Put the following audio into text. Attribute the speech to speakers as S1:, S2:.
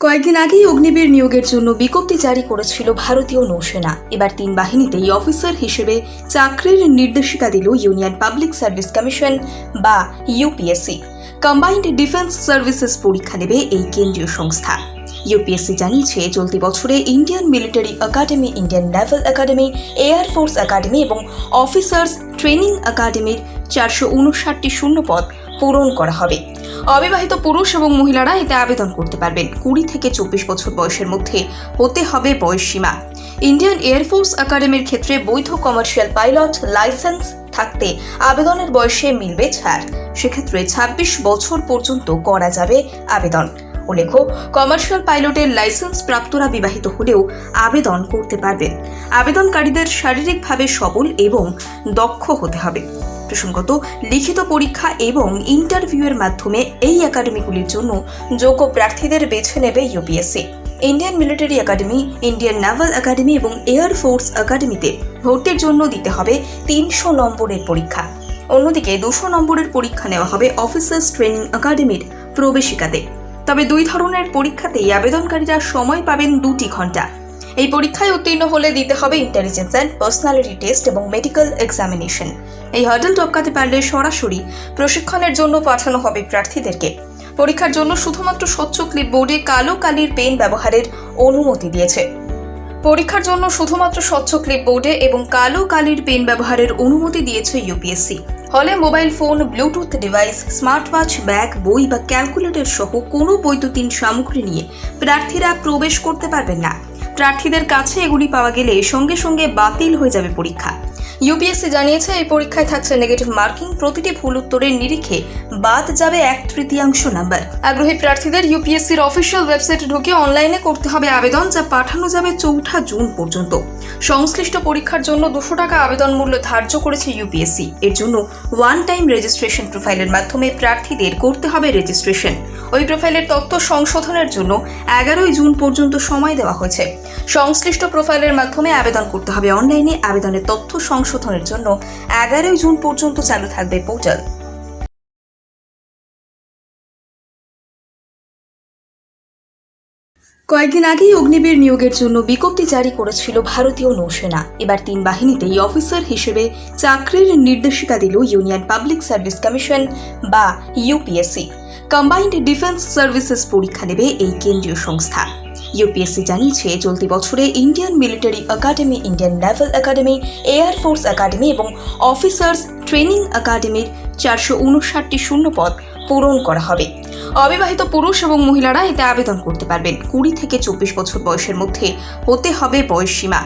S1: কয়েকদিন আগেই অগ্নিবীর নিয়োগের জন্য বিজ্ঞপ্তি জারি করেছিল ভারতীয় নৌসেনা। এবার 3 বাহিনীতেই অফিসার হিসেবে চাকরির নির্দেশিকা দিল ইউনিয়ন পাবলিক সার্ভিস কমিশন বা ইউপিএসসি। কম্বাইন্ড ডিফেন্স সার্ভিসেস পরীক্ষা নেবে এই কেন্দ্রীয় সংস্থা। ইউপিএসসি জানিয়েছে, চলতি বছরে Indian military academy, Indian Naval academy, air force academy এবং অফিসার্স ট্রেনিং একাডেমির 459টি শূন্যপদ পূরণ করা হবে। অবিবাহিত পুরুষ এবং মহিলারা এতে আবেদন করতে পারবেন। 20 থেকে 24 বছর বয়সের মধ্যে হতে হবে বয়সসীমা। ইন্ডিয়ান এয়ারফোর্স একাডেমির ক্ষেত্রে বৈধ কমার্শিয়াল পাইলট লাইসেন্স থাকতে আবেদনের বয়সে মিলবে ছাড়। সেক্ষেত্রে 26 বছর পর্যন্ত করা যাবে আবেদন। উল্লেখ্য, কমার্শিয়াল পাইলটের লাইসেন্স প্রাপ্তরা বিবাহিত হলেও আবেদন করতে পারবেন। আবেদনকারীদের শারীরিকভাবে সবল এবং দক্ষ হতে হবে। প্রসঙ্গত, লিখিত পরীক্ষা এবং ইন্টারভিউয়ের মাধ্যমে এই একাডেমিগুলির জন্য যোগ্য প্রার্থীদের বেছে নেবে UPSC. Indian military academy, Indian Naval academy এবং এয়ার ফোর্স একাডেমিতে ভর্তির জন্য দিতে হবে 300 নম্বরের পরীক্ষা। অন্যদিকে 200 নম্বরের পরীক্ষা নেওয়া হবে অফিসার্স ট্রেনিং একাডেমির প্রবেশিকাতে। তবে 2 ধরনের পরীক্ষাতেই আবেদনকারীরা সময় পাবেন 2 ঘন্টা। এই পরীক্ষায় উত্তীর্ণ হলে দিতে হবে ইন্টেলিজেন্স অ্যান্ড পার্সোনালিটি টেস্ট এবং মেডিকেল এক্সামিনেশন। এই হার্ডেল টপকাতে পারলে সরাসরি প্রশিক্ষণের জন্য পাঠানো হবে প্রার্থীদেরকে। পরীক্ষার জন্য শুধুমাত্র স্বচ্ছ ক্লিপবোর্ডে কালো কালির পেন ব্যবহারের অনুমতি দিয়েছে। পরীক্ষার জন্য শুধুমাত্র স্বচ্ছ ক্লিপবোর্ডে এবং কালো কালির পেন ব্যবহারের অনুমতি দিয়েছে ইউপিএসসি। হলে mobile phone, Bluetooth device, smart watch, bag, বই বা ক্যালকুলেটর সহ কোনো বৈদ্যুতিন সামগ্রী নিয়ে প্রার্থীরা প্রবেশ করতে পারবেন না। প্রার্থীদের কাছে এগুলি পাওয়া গেলে সঙ্গে সঙ্গে বাতিল হয়ে যাবে পরীক্ষা। ইউপিএসসি জানিয়েছে, এই পরীক্ষায় থাকছে নেগেটিভ মার্কিং। প্রতিটি ভুল উত্তরের নিরিখে বাদ যাবে 1/3 নাম্বার। আগ্রহী প্রার্থীদের ইউপিএসসির অফিসিয়াল ওয়েবসাইটে ঢুকে অনলাইনে করতে হবে আবেদন, যা পাঠানো যাবে 4 জুন পর্যন্ত। সংশ্লিষ্ট পরীক্ষার জন্য 200 টাকা আবেদন মূল্য ধার্য করেছে ইউপিএসসি। এর জন্য ওয়ান টাইম রেজিস্ট্রেশন প্রোফাইলের মাধ্যমে প্রার্থীদের করতে হবে রেজিস্ট্রেশন। ওই প্রোফাইলের তথ্য সংশোধনের জন্য 11 জুন পর্যন্ত সময় দেওয়া হয়েছে। সংশ্লিষ্ট প্রোফাইলের মাধ্যমে আবেদন করতে হবে অনলাইনে। আবেদনের তথ্য সংশোধনের জন্য 11 জুন পর্যন্ত চালু থাকবে পোর্টাল। কয়েকদিন আগেই অগ্নিবীর নিয়োগের জন্য বিজ্ঞপ্তি জারি করেছিল ভারতীয় নৌসেনা। এবার 3 বাহিনীতেই অফিসার হিসেবে চাকরির নির্দেশিকা দিল ইউনিয়ন পাবলিক সার্ভিস কমিশন বা ইউপিএসসি। কম্বাইন্ড ডিফেন্স সার্ভিসেস পরীক্ষা নেবে এই কেন্দ্রীয় সংস্থা। ইউপিএসসি জানিয়েছে, চলতি বছরে Indian military academy, Indian Naval academy, air force academy এবং অফিসার্স ট্রেনিং একাডেমির 459টি শূন্যপদ পূরণ করা হবে। অবিবাহিত পুরুষ এবং মহিলারা এতে আবেদন করতে পারবেন। 20 থেকে 24 বছর বয়সের মধ্যে হতে হবে বয়সসীমা।